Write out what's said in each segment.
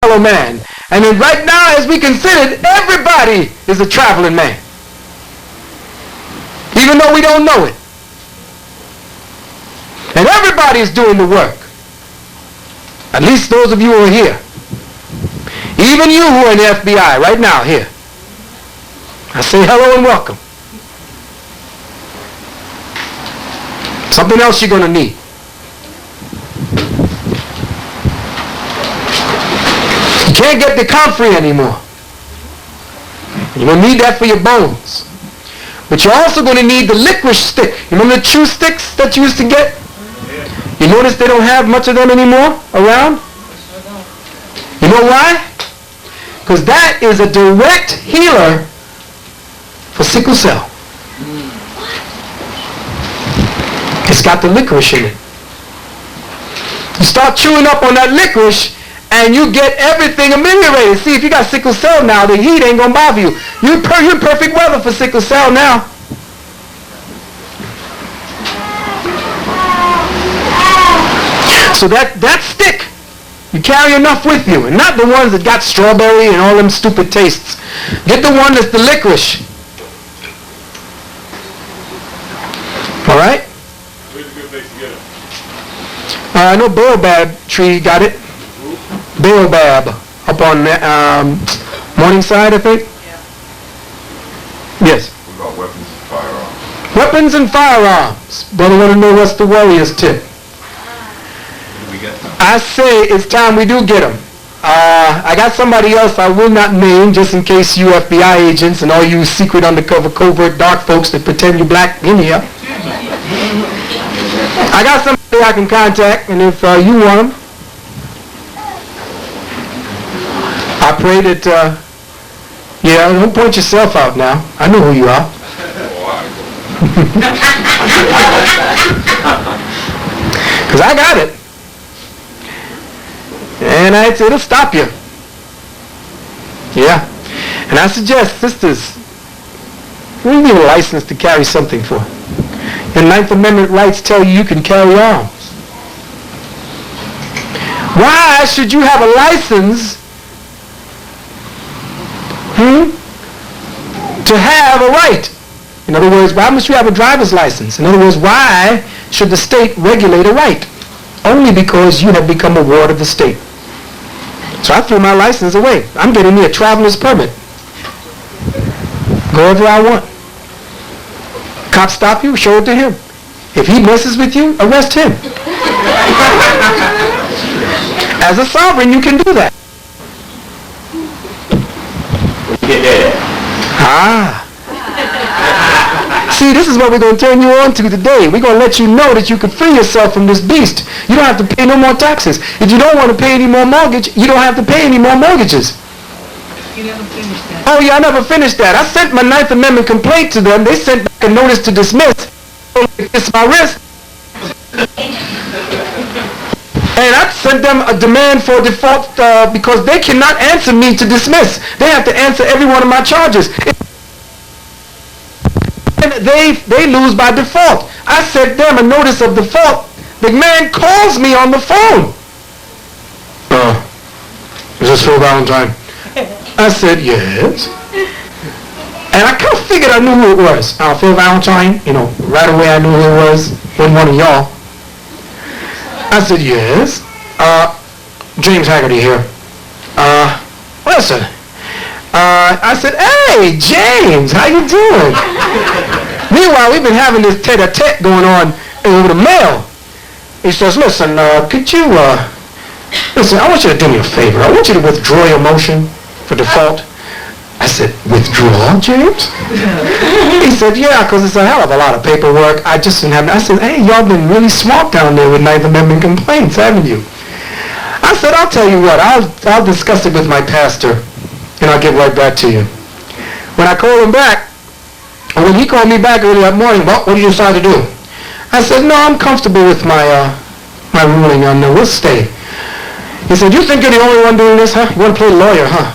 fellow man. And then right now, as we consider it, everybody is a traveling man. Even though we don't know it. And everybody is doing the work. At least those of you who are here. Even you who are in the FBI right now here. I say hello and welcome. Something else you're going to need. You can't get the comfrey anymore. You're going to need that for your bones. But you're also going to need the licorice stick. You remember the chew sticks that you used to get? You notice they don't have much of them anymore around? You know why? Because that is a direct healer for sickle cell. It's got the licorice in it. You start chewing up on that licorice and you get everything ameliorated. See, if you got sickle cell now, the heat ain't going to bother you. You're perfect weather for sickle cell now. So that stick, you carry enough with you, and not the ones that got strawberry and all them stupid tastes. Get the one that's the licorice. All right? Where's a good place to get it? I know Baobab tree got it. Baobab up on Morningside, I think. Yeah. Yes. What about weapons and firearms? Weapons and firearms. Brother want to know what's the warrior's tip. I say it's time we do get them. I got somebody else I will not name just in case you FBI agents and all you secret undercover covert dark folks that pretend you're black in here. I got somebody I can contact, and if you want them, I pray that, yeah, don't point yourself out now. I know who you are. Because I got it. And it'll stop you. Yeah. And I suggest, sisters, we need a license to carry something for. The Ninth Amendment rights tell you can carry arms. Why should you have a license to have a right? In other words, why must you have a driver's license? In other words, why should the state regulate a right? Only because you have become a ward of the state. So I threw my license away. I'm getting me a traveler's permit. Go wherever I want. Cop stop you, show it to him. If he messes with you, arrest him. As a sovereign, you can do that. See, this is what we're going to turn you on to today. We're going to let you know that you can free yourself from this beast. You don't have to pay no more taxes. If you don't want to pay any more mortgage, you don't have to pay any more mortgages. You never finished that. Oh, yeah, I never finished that. I sent my Ninth Amendment complaint to them. They sent back a notice to dismiss. It's my wrist. And I sent them a demand for default because they cannot answer me to dismiss. They have to answer every one of my charges. And they lose by default. I sent them a notice of default. The man calls me on the phone. Is this Phil Valentine? I said, yes. And I kind of figured I knew who it was. Phil Valentine, right away I knew who it was. Wasn't one of y'all. I said, yes. James Haggerty here. Listen. I said, hey, James, how you doing? Meanwhile, we've been having this tete-a-tete going on over the mail. He says, listen, could you, listen, I want you to do me a favor. I want you to withdraw your motion for default. I said, withdraw, James? He said, yeah, because it's a hell of a lot of paperwork. I just didn't have, I said, hey, y'all been really smart down there with Ninth Amendment complaints, haven't you? I said, I'll tell you what, I'll discuss it with my pastor, and I'll get right back to you. When I called him back, or when he called me back early that morning, well, what did you decide to do? I said, no, I'm comfortable with my ruling on the will stay. He said, you think you're the only one doing this, huh? You want to play lawyer, huh?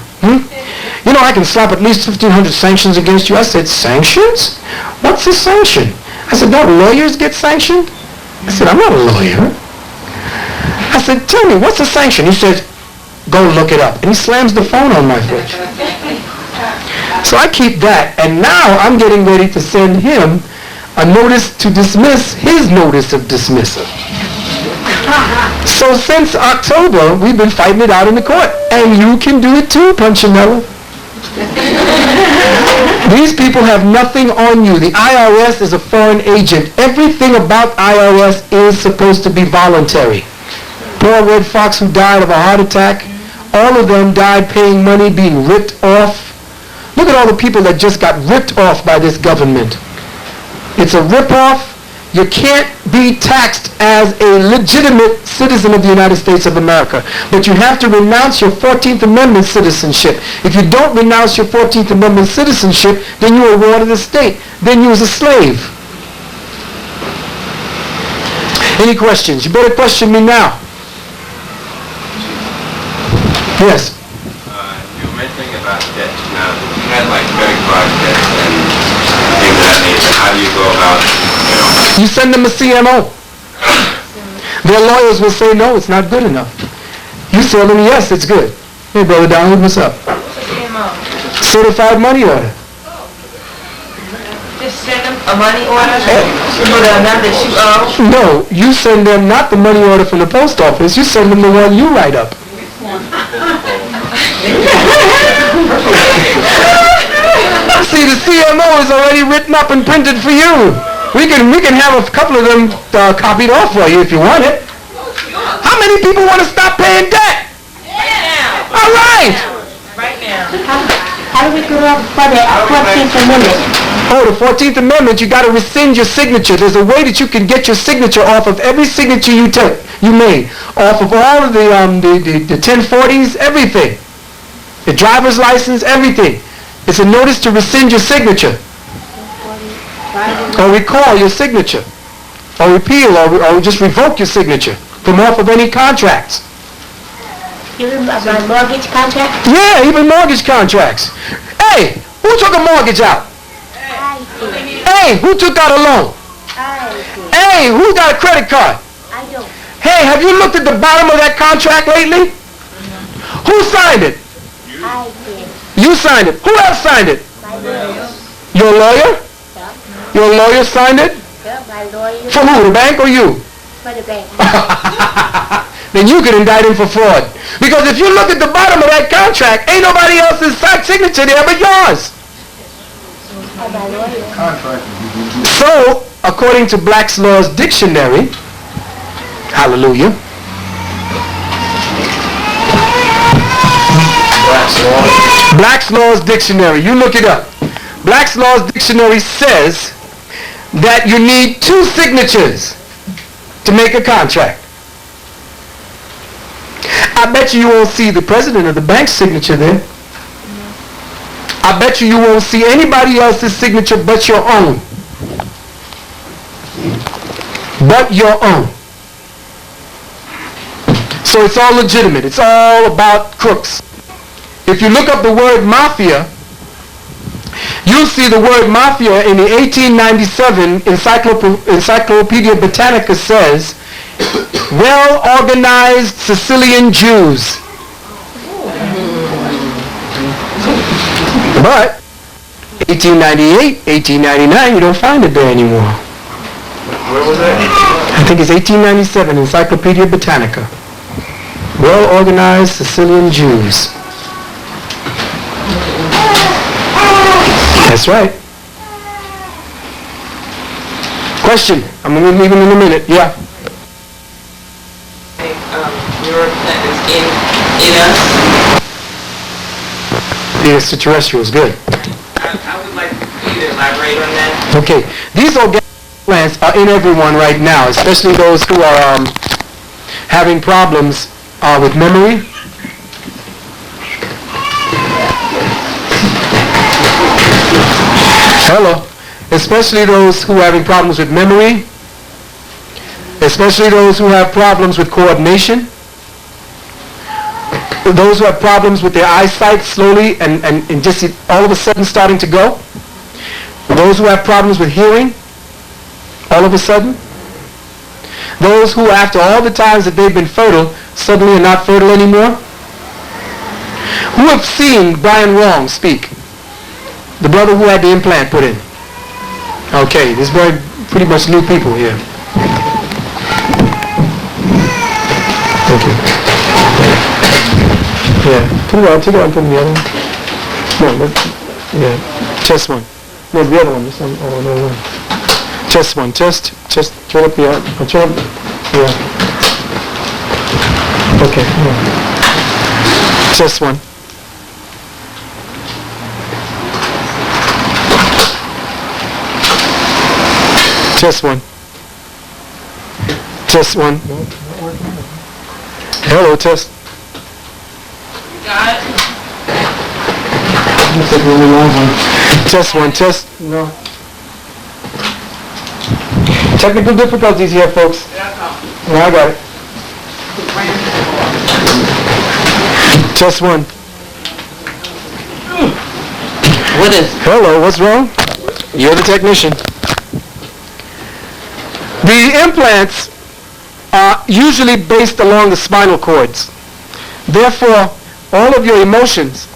You know, I can slap at least 1,500 sanctions against you. I said, sanctions? What's a sanction? I said, don't lawyers get sanctioned? I said, I'm not a lawyer. I said, tell me, what's a sanction? He said, Go look it up. And he slams the phone on my fridge. So I keep that, and now I'm getting ready to send him a notice to dismiss his notice of dismissal. So since October, we've been fighting it out in the court. And you can do it too, Punchinella. These people have nothing on you. The IRS is a foreign agent. Everything about IRS is supposed to be voluntary. Poor Red Fox who died of a heart attack, all of them died paying money, being ripped off. Look at all the people that just got ripped off by this government. It's a rip-off. You can't be taxed as a legitimate citizen of the United States of America. But you have to renounce your 14th Amendment citizenship. If you don't renounce your 14th Amendment citizenship, then you are a ward of the state. Then you was a slave. Any questions? You better question me now. Yes? You were mentioning about debt. Now, you had like credit card debts and things of that nature. How do you go about, You send them a CMO. Their lawyers will say, no, it's not good enough. You tell them, yes, it's good. Hey, Brother Donald, what's up? Certified money order. Just send them a money order for the amount that you owe? No, you send them not the money order from the post office. You send them the one you write up. See, the CMO is already written up and printed for you. We can have a couple of them copied off for you if you want it. How many people want to stop paying debt? Yeah. All right. Right now. How do we go up for the 14th Amendment? Oh, the 14th Amendment, you got to rescind your signature. There's a way that you can get your signature off of every signature you made, off of all of the 1040s, everything. The driver's license, everything. It's a notice to rescind your signature. Or recall your signature. Or repeal or just revoke your signature from off of any contracts. Even my mortgage contract? Yeah, even mortgage contracts. Hey, who took a mortgage out? I did. Hey, who took out a loan? I did. Hey, who got a credit card? I don't. Hey, have you looked at the bottom of that contract lately? Who signed it? I did. You signed it. Who else signed it? My lawyer. Your lawyer? Yeah. Your lawyer signed it? Yeah, my lawyer. For who, the bank or you? For the bank. Then you could indict him for fraud. Because if you look at the bottom of that contract, ain't nobody else's signature there but yours. And my lawyer. So, according to Black's Law's Dictionary, hallelujah, Black's Law's Dictionary, you look it up. Black's Law's Dictionary says that you need 2 signatures to make a contract. I bet you won't see the president of the bank's signature there. I bet you won't see anybody else's signature but your own. But your own. So it's all legitimate. It's all about crooks. If you look up the word mafia, you'll see the word mafia in the 1897 Encyclopedia Britannica says, well-organized Sicilian Jews. But 1898, 1899, you don't find it there anymore. where was that? I think it's 1897, Encyclopedia Britannica. Well-organized Sicilian Jews. That's right. Question. I'm going to leave him in a minute. Yeah. Your sentence in us. The extraterrestrials. Good. I would like you to elaborate on that. Okay. These organic plants are in everyone right now, especially those who are having problems with memory. Hello. Especially those who are having problems with memory. Especially those who have problems with coordination. Those who have problems with their eyesight slowly and just all of a sudden starting to go. Those who have problems with hearing all of a sudden. Those who after all the times that they've been fertile suddenly are not fertile anymore. Who have seen Brian Wong speak? The brother who had the implant put in. Okay, there's pretty much new people here. Thank you. Yeah, take it out, put it in the other one. No, yeah, chest one. No, the other one. This one. Oh, no. Chest one, chest, turn up the, turn up, yeah. Okay, yeah. Chest one. Chest one. Test one. Hello, test. Got it. Test one, test. No. Technical difficulties here, folks. No, I got it. Test one. What is? Hello, what's wrong? You're the technician. The implants are usually based along the spinal cords. Therefore, all of your emotions.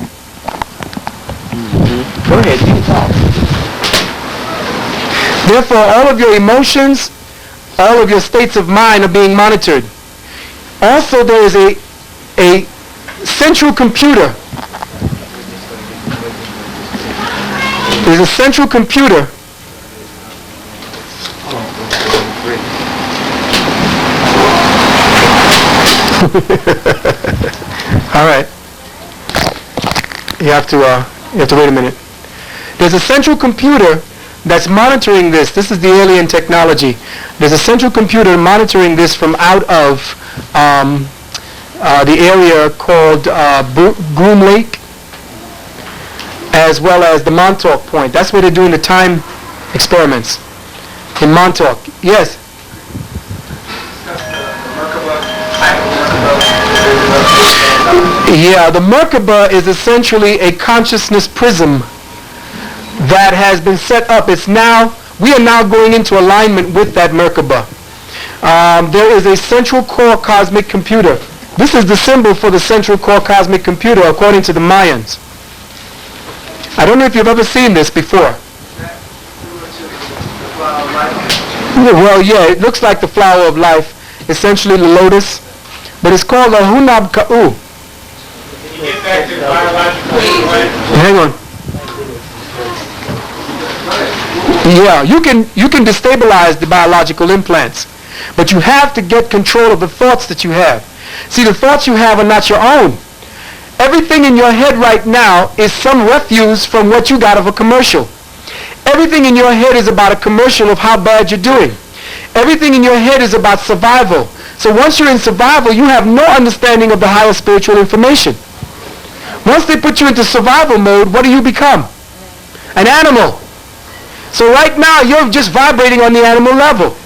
Go ahead, you can talk. Therefore, all of your emotions, all of your states of mind are being monitored. Also, there is a central computer. There's a central computer all right. You have to wait a minute. There's a central computer that's monitoring this. This is the alien technology. There's a central computer monitoring this from out of the area called Groom Lake, as well as the Montauk Point. That's where they're doing the time experiments in Montauk. Yes. Yeah, the Merkaba is essentially a consciousness prism that has been set up. We are now going into alignment with that Merkaba. There is a central core cosmic computer. This is the symbol for the central core cosmic computer according to the Mayans. I don't know if you've ever seen this before. Well, yeah, it looks like the flower of life, essentially the lotus, but it's called a Hunab Ka'u. Hang on. Yeah, you can destabilize the biological implants, but you have to get control of the thoughts that you have. See, the thoughts you have are not your own. Everything in your head right now is some refuse from what you got of a commercial. Everything in your head is about a commercial of how bad you're doing. Everything in your head is about survival. So once you're in survival, you have no understanding of the higher spiritual information. Once they put you into survival mode, what do you become? An animal. So right now, you're just vibrating on the animal level.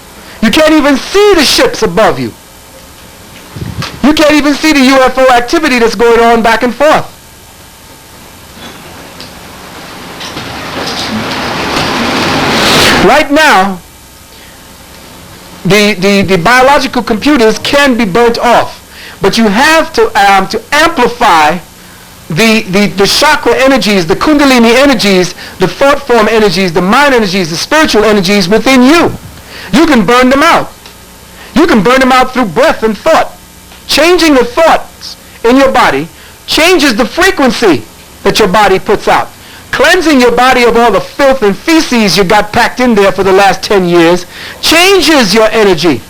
You can't even see the ships above you. You can't even see the UFO activity that's going on back and forth. Right now, the biological computers can be burnt off, but you have to amplify the chakra energies, the kundalini energies, the thought form energies, the mind energies, the spiritual energies within you. You can burn them out. You can burn them out through breath and thought. Changing the thoughts in your body changes the frequency that your body puts out. Cleansing your body of all the filth and feces you got packed in there for the last 10 years changes your energy.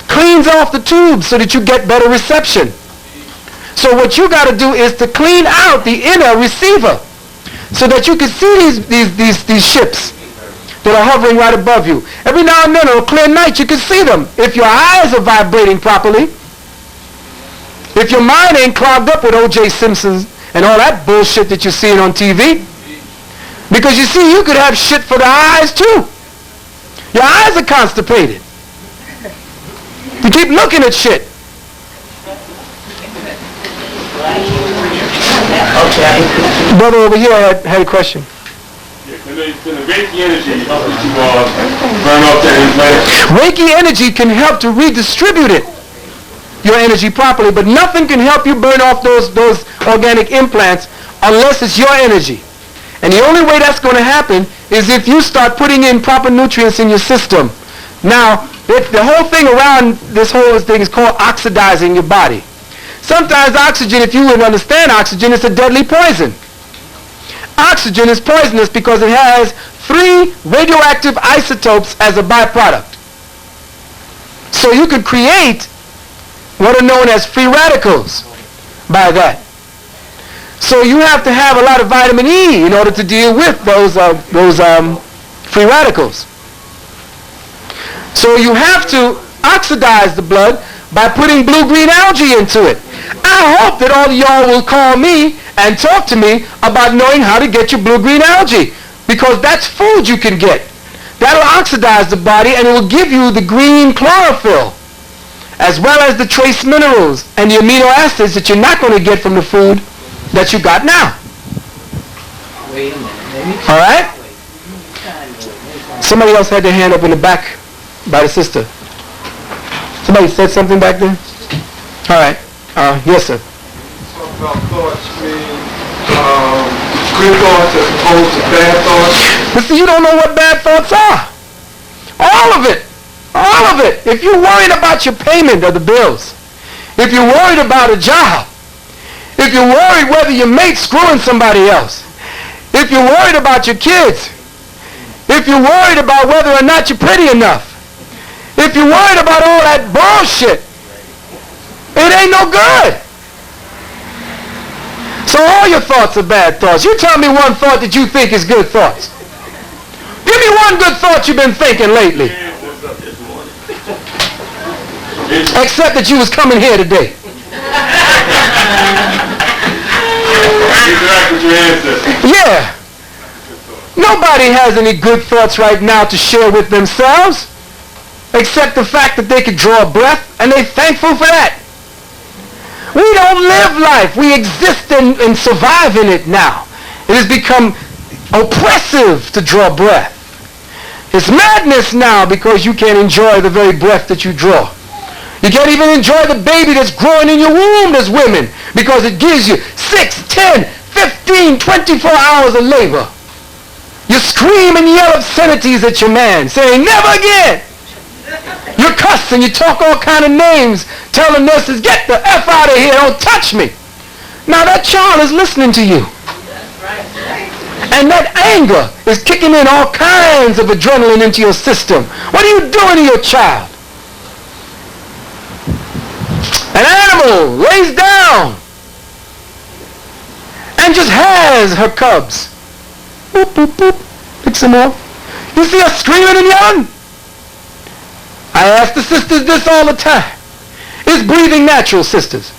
Cleans off the tubes so that you get better reception. So what you got to do is to clean out the inner receiver so that you can see these ships that are hovering right above you. Every now and then on a clear night you can see them if your eyes are vibrating properly. If your mind ain't clogged up with O.J. Simpson and all that bullshit that you're seeing on TV. Because you see, you could have shit for the eyes too. Your eyes are constipated. You keep looking at shit. Okay. Brother over here had a question. Can the Reiki energy help to burn off that implant? Reiki energy can help to redistribute it. your energy properly, but nothing can help you burn off those organic implants unless it's your energy. And the only way that's going to happen is if you start putting in proper nutrients in your system. Now, the whole thing around this whole thing is called oxidizing your body. Sometimes oxygen, if you would understand oxygen, it's a deadly poison. Oxygen is poisonous because it has 3 radioactive isotopes as a byproduct. So you could create what are known as free radicals by that. So you have to have a lot of vitamin E in order to deal with those free radicals. So you have to oxidize the blood by putting blue-green algae into it. I hope that all of y'all will call me and talk to me about knowing how to get your blue-green algae, because that's food you can get. That'll oxidize the body and it will give you the green chlorophyll, as well as the trace minerals and the amino acids that you're not going to get from the food that you got now. Wait a minute. All right? Somebody else had their hand up in the back by the sister. Somebody said something back there? All right. Yes, sir. Talk about thoughts mean good thoughts as opposed to bad thoughts. But see, you don't know what bad thoughts are. All of it. All of it. If you're worried about your payment of the bills, if you're worried about a job, if you're worried whether your mate's screwing somebody else, if you're worried about your kids, if you're worried about whether or not you're pretty enough, if you're worried about all that bullshit, it ain't no good. So all your thoughts are bad thoughts. You tell me one thought that you think is good thoughts. Give me one good thought you've been thinking lately. Except that you was coming here today. Interact with your ancestors. Yeah. Nobody has any good thoughts right now to share with themselves, except the fact that they could draw a breath, and they're thankful for that. We don't live life. We exist and survive in it now. It has become oppressive to draw breath. It's madness now because you can't enjoy the very breath that you draw. You can't even enjoy the baby that's growing in your womb as women because it gives you 6, 10, 15, 24 hours of labor. You scream and yell obscenities at your man saying, never again. You cuss and you talk all kind of names telling nurses, get the F out of here, don't touch me. Now that child is listening to you. And that anger is kicking in all kinds of adrenaline into your system. What are you doing to your child? An animal lays down and just has her cubs. Boop, boop, boop. Picks them up. You see her screaming and yelling? I ask the sisters this all the time. Is breathing natural, sisters?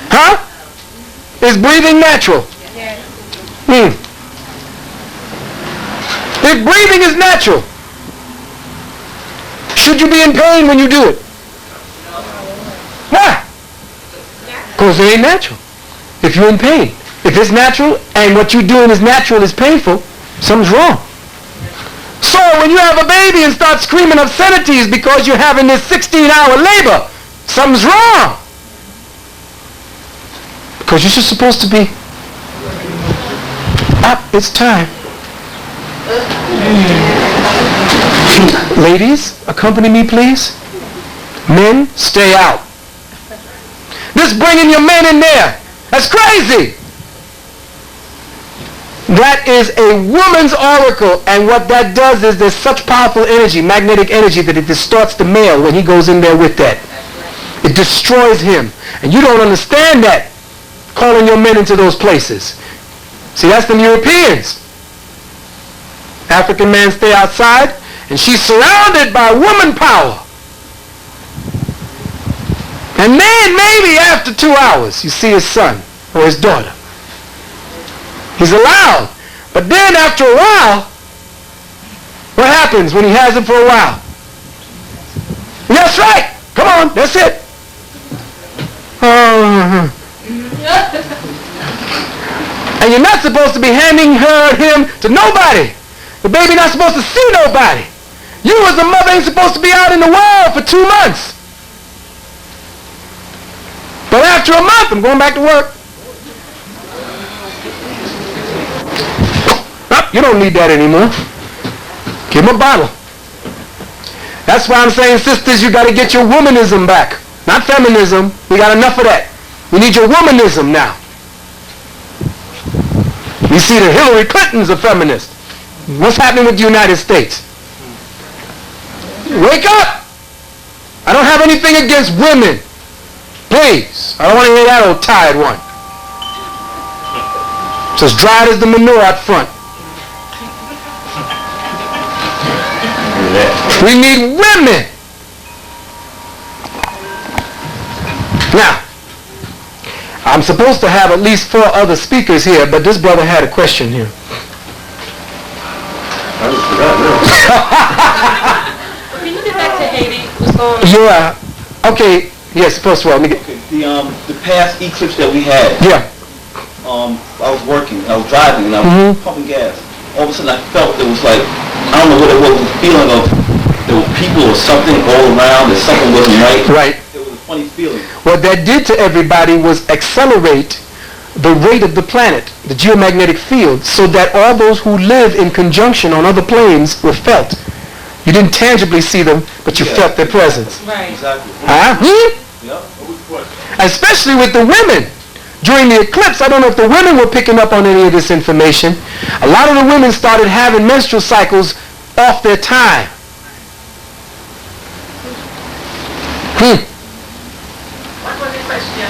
Huh? Is breathing natural? If breathing is natural, should you be in pain when you do it? Why? Because it ain't natural. If you're in pain. If it's natural and what you're doing is natural is painful, something's wrong. So when you have a baby and start screaming obscenities because you're having this 16-hour labor, something's wrong. Because you're just supposed to be up. It's time. Ladies, accompany me, please. Men, stay out. This bringing your men in there, that's crazy. That is a woman's oracle, and what that does is there's such powerful energy, magnetic energy, that it distorts the male when he goes in there with that. It destroys him. And you don't understand that, calling your men into those places. See, that's them Europeans. African men stay outside, and she's surrounded by woman power. And then maybe after 2 hours, you see his son or his daughter. He's allowed. But then after a while, what happens when he has it for a while? That's right. Come on, that's it. And you're not supposed to be handing her or him to nobody. The baby not supposed to see nobody. You as a mother ain't supposed to be out in the world for 2 months. But after a month, I'm going back to work. Oh, you don't need that anymore. Give him a bottle. That's why I'm saying, sisters, you got to get your womanism back. Not feminism. We got enough of that. We need your womanism now. We see that Hillary Clinton's a feminist. What's happening with the United States? Wake up! I don't have anything against women. Please. I don't want to hear that old tired one. It's as dry as the manure out front. We need women. Now, I'm supposed to have at least 4 other speakers here, but this brother had a question here. Can you get back to Haiti? What's going on? Yeah. Okay. Yes. First of all, let me get. The past eclipse that we had. Yeah. I was working. I was driving, and I was pumping gas. All of a sudden, I felt there was like, I don't know what it was. The feeling of there were people or something all around. That something wasn't right. Right. It was a funny feeling. What that did to everybody was accelerate the rate of the planet, the geomagnetic field, so that all those who live in conjunction on other planes were felt. You didn't tangibly see them, but you felt their presence. Right. Exactly. Yeah. Especially with the women. During the eclipse, I don't know if the women were picking up on any of this information. A lot of the women started having menstrual cycles off their time. What was the question?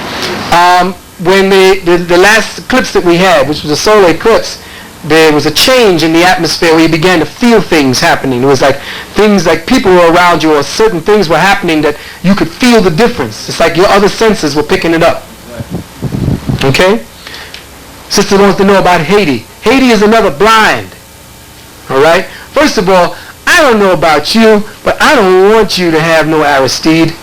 When the last eclipse that we had, which was a solar eclipse, there was a change in the atmosphere where you began to feel things happening. It was like things like people were around you or certain things were happening that you could feel the difference. It's like your other senses were picking it up. Okay? Sister wants to know about Haiti. Haiti is another blind. Alright? First of all, I don't know about you, but I don't want you to have no Aristide.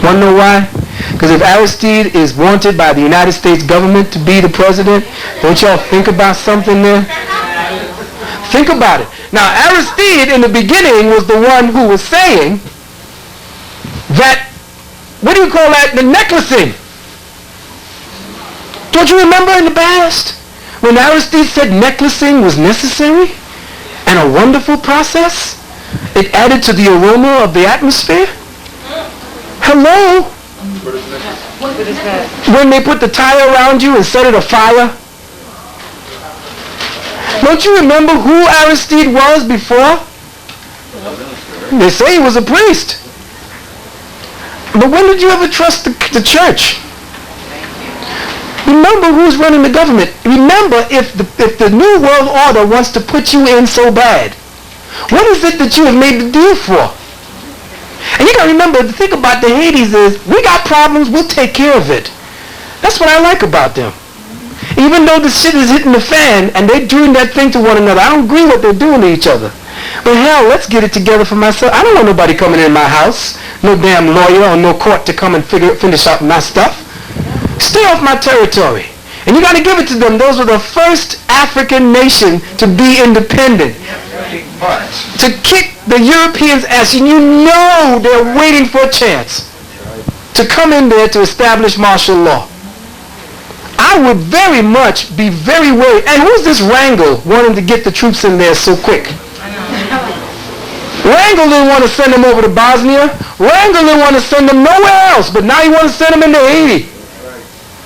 Want to know why? Because if Aristide is wanted by the United States government to be the president, don't y'all think about something there? Think about it. Now, Aristide in the beginning was the one who was saying that, what do you call that? The necklacing. Don't you remember in the past when Aristide said necklacing was necessary and a wonderful process? It added to the aroma of the atmosphere. Hello? When they put the tire around you and set it afire? Don't you remember who Aristide was before? They say he was a priest. But when did you ever trust the church? Remember who's running the government. Remember, if the New World Order wants to put you in so bad, what is it that you have made the deal for? And you got to remember, the thing about the Hades is, we got problems, we'll take care of it. That's what I like about them. Even though the shit is hitting the fan and they're doing that thing to one another, I don't agree what they're doing to each other. But hell, let's get it together for myself. I don't want nobody coming in my house, no damn lawyer or no court to come and finish up my stuff. Stay off my territory. And you got to give it to them. Those were the first African nation to be independent. To kick the Europeans' ass. And you know they're waiting for a chance to come in there to establish martial law. I would very much be very worried. And who's this Wrangel wanting to get the troops in there so quick? Wrangel didn't want to send them over to Bosnia. Wrangel didn't want to send them nowhere else. But now he wants to send them into Haiti.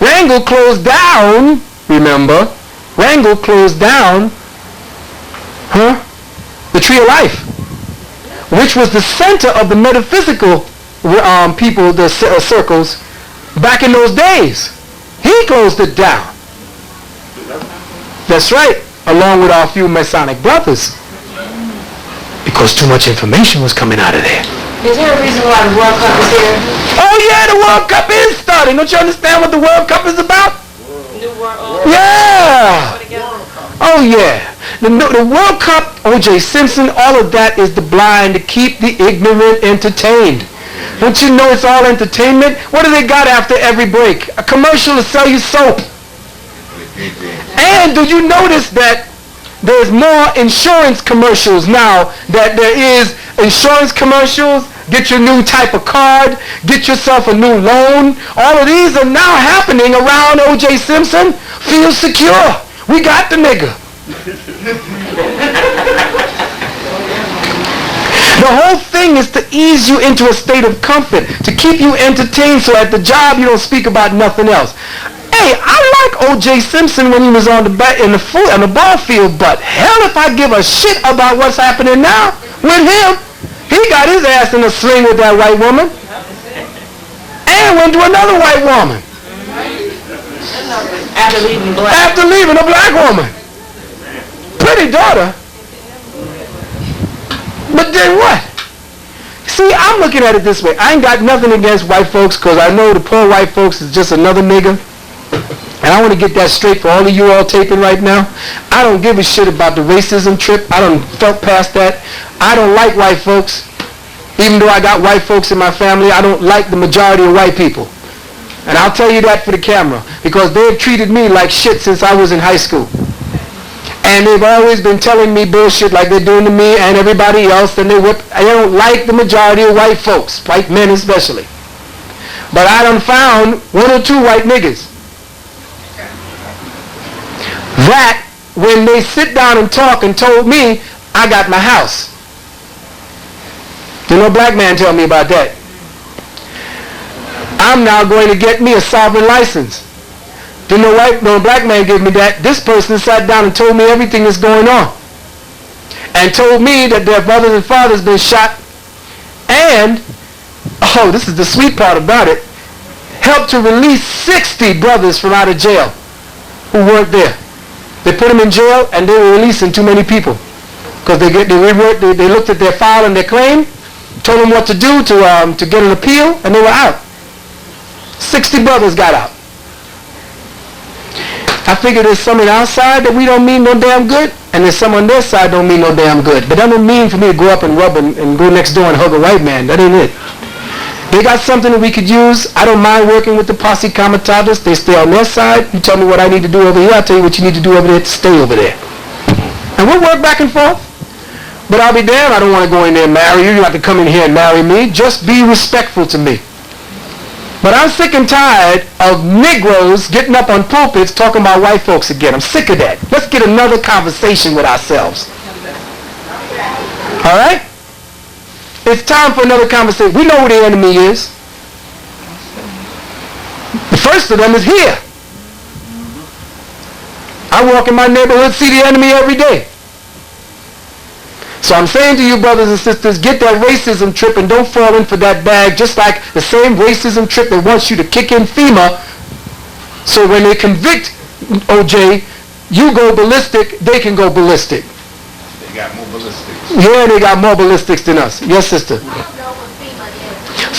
Wrangel closed down, remember, Wrangel closed down, the Tree of Life, which was the center of the metaphysical people, the circles, back in those days. He closed it down. That's right, along with our few Masonic brothers, because too much information was coming out of there. Is there a reason why the World Cup is here? Oh yeah, the World Cup is starting. Don't you understand what the World Cup is about? New World Order. Yeah. Oh yeah. The World Cup, O.J. Simpson, all of that is the blind to keep the ignorant entertained. Don't you know it's all entertainment? What do they got after every break? A commercial to sell you soap. And do you notice that there's more insurance commercials now, that there is insurance commercials get your new type of card, get yourself a new loan. All of these are now happening around O.J. Simpson. Feel secure. We got the nigga. The whole thing is to ease you into a state of comfort, to keep you entertained so at the job you don't speak about nothing else. Hey, I like O.J. Simpson when he was on the ball field, but hell if I give a shit about what's happening now with him. He got his ass in a sling with that white woman and went to another white woman. After leaving a black woman. Pretty daughter. But then what? See, I'm looking at it this way. I ain't got nothing against white folks because I know the poor white folks is just another nigga. And I want to get that straight for all of you all taping right now. I don't give a shit about the racism trip. I done felt past that. I don't like white folks. Even though I got white folks in my family, I don't like the majority of white people. And I'll tell you that for the camera. Because they've treated me like shit since I was in high school. And they've always been telling me bullshit like they're doing to me and everybody else. And I don't like the majority of white folks, white men especially. But I done found one or two white niggas that when they sit down and talk and told me I got my house. Did no black man tell me about that. I'm now going to get me a sovereign license. Did no black man give me that. This person sat down and told me everything that's going on. And told me that their brothers and fathers been shot. And, oh, this is the sweet part about it, helped to release 60 brothers from out of jail who weren't there. They put them in jail and they were releasing too many people. Because they looked at their file and their claim, told them what to do to get an appeal, and they were out. 60 brothers got out. I figure there's some on our side that we don't mean no damn good, and there's some on their side don't mean no damn good. But that don't mean for me to go up and rub and go next door and hug a white man. That ain't it. They got something that we could use. I don't mind working with the posse comitatus. They stay on their side. You tell me what I need to do over here. I'll tell you what you need to do over there to stay over there. And we'll work back and forth. But I'll be damned, I don't want to go in there and marry you. You have to come in here and marry me. Just be respectful to me. But I'm sick and tired of Negroes getting up on pulpits talking about white folks again. I'm sick of that. Let's get another conversation with ourselves. All right? It's time for another conversation. We know who the enemy is. The first of them is here. I walk in my neighborhood, see the enemy every day. So I'm saying to you, brothers and sisters, get that racism trip and don't fall in for that bag, just like the same racism trip that wants you to kick in FEMA. So when they convict OJ, you go ballistic, they can go ballistic. They got more ballistics. Yeah, they got more ballistics than us. Yes, sister.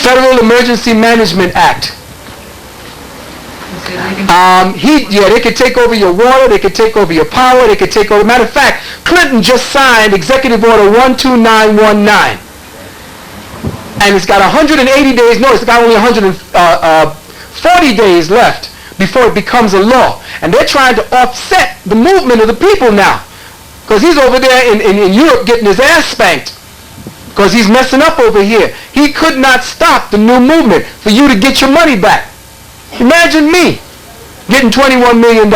Federal Emergency Management Act. They could take over your water, they could take over your power, they could take over. Matter of fact, Clinton just signed Executive Order 12919. And it's got 180 days, no, it's got only 140 days left before it becomes a law. And they're trying to offset the movement of the people now. Because he's over there in Europe getting his ass spanked. Because he's messing up over here. He could not stop the new movement for you to get your money back. Imagine me getting $21 million.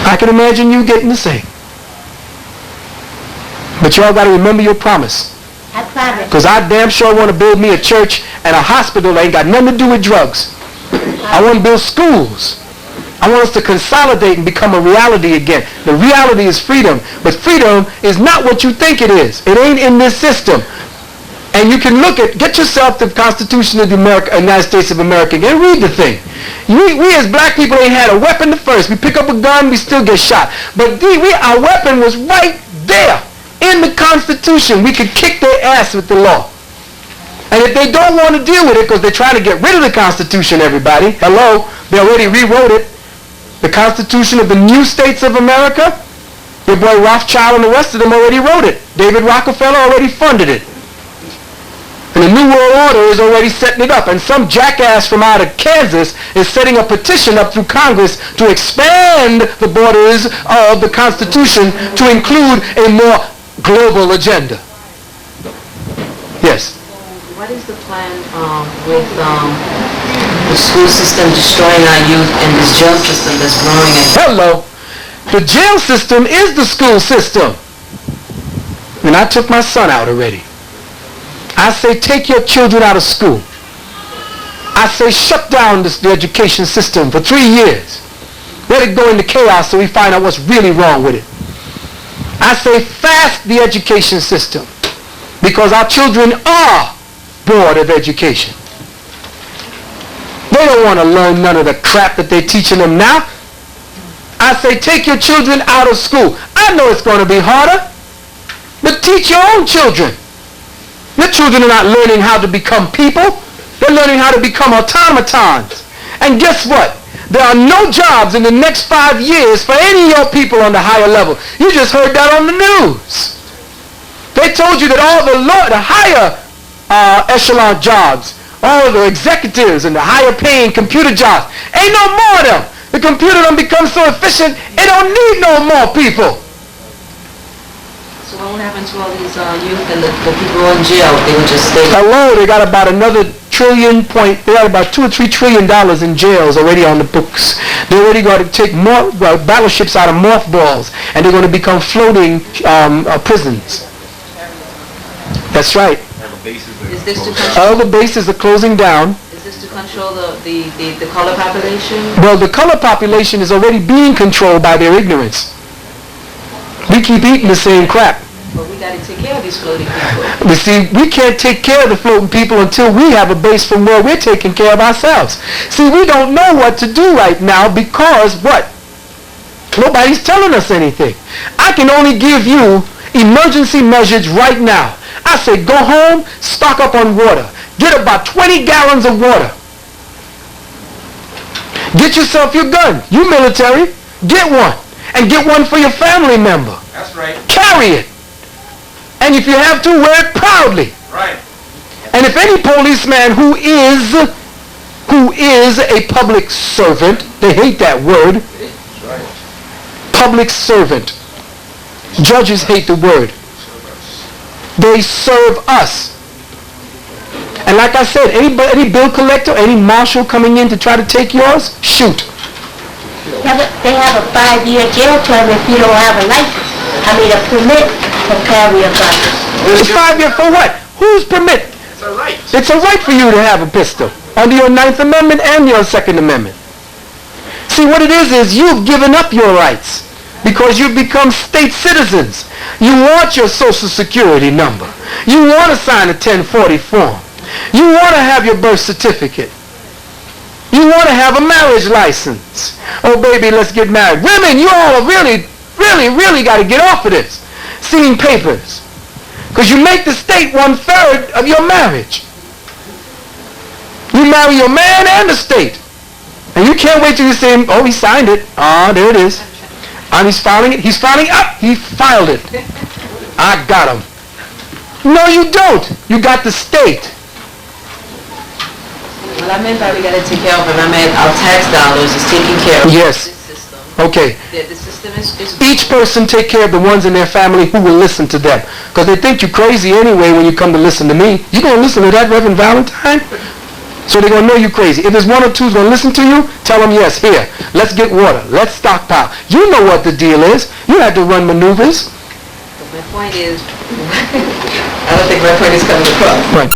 I can imagine you getting the same. But y'all got to remember your promise. Because I damn sure want to build me a church and a hospital that ain't got nothing to do with drugs. I want to build schools. I want us to consolidate and become a reality again. The reality is freedom. But freedom is not what you think it is. It ain't in this system. And you can get yourself the Constitution of the United States of America and read the thing. We as black people ain't had a weapon at first. We pick up a gun, we still get shot. But our weapon was right there in the Constitution. We could kick their ass with the law. And if they don't want to deal with it because they're trying to get rid of the Constitution, everybody, hello, they already rewrote it. The Constitution of the new states of America, your boy Rothschild and the rest of them already wrote it. David Rockefeller already funded it. And the New World Order is already setting it up. And some jackass from out of Kansas is setting a petition up through Congress to expand the borders of the Constitution to include a more global agenda. Yes. What is the plan with the school system destroying our youth and this jail system that's growing? Hello. The jail system is the school system. And I took my son out already. I say take your children out of school. I say shut down the education system for 3 years. Let it go into chaos so we find out what's really wrong with it. I say fast the education system because our children are bored of education. They don't want to learn none of the crap that they're teaching them now. I say take your children out of school. I know it's going to be harder, but teach your own children. Your children are not learning how to become people. They're learning how to become automatons. And guess what? There are no jobs in the next 5 years for any of your people on the higher level. You just heard that on the news. They told you that all the higher echelon jobs, all the executives and the higher paying computer jobs, ain't no more of them. The computer done become so efficient, it don't need no more people. So what will happen to all these youth and the people in jail? They will just stay. Hello, they got about another they got about $2 or $3 trillion in jails already on the books. They're already going to take more battleships out of mothballs, and they're going to become floating prisons. That's right. Is this to control? All the bases are closing down. Is this to control the color population? Well, the color population is already being controlled by their ignorance. We keep eating the same crap. But we got to take care of these floating people. But see, we can't take care of the floating people until we have a base from where we're taking care of ourselves. See, we don't know what to do right now because what? Nobody's telling us anything. I can only give you emergency measures right now. I say go home, stock up on water. Get about 20 gallons of water. Get yourself your gun. You military, get one. And get one for your family member. That's right. Carry it. And if you have to, wear it proudly. Right. And if any policeman who is a public servant, they hate that word. That's right. Public servant. Judges hate the word. They serve us. And like I said, any bill collector, any marshal coming in to try to take yours, shoot. They have a 5-year jail term if you don't have a license. A permit to carry a gun. It's 5 years for what? Whose permit? It's a right. It's a right for you to have a pistol under your 9th Amendment and your 2nd Amendment. See, what it is you've given up your rights because you've become state citizens. You want your Social Security number. You want to sign a 1040 form. You want to have your birth certificate. You want to have a marriage license. Oh, baby, let's get married. Women, you all really got to get off of this. Seeing papers. Because you make the state 1/3 of your marriage. You marry your man and the state. And you can't wait till you say, oh, he signed it. Ah, there it is. And he's filing it. He's filing up. He filed it. I got him. No, you don't. You got the state. Well, I meant by we got to take care of it. I meant our tax dollars is taking care of Yes. this system. Okay. The system is Each person take care of the ones in their family who will listen to them. Because they think you're crazy anyway when you come to listen to me. You going to listen to that Reverend Valentine? So they're going to know you're crazy. If there's one or two who's going to listen to you, tell them yes, here, let's get water. Let's stockpile. You know what the deal is. You had to run maneuvers. But my point is, I don't think my point is coming across. Right.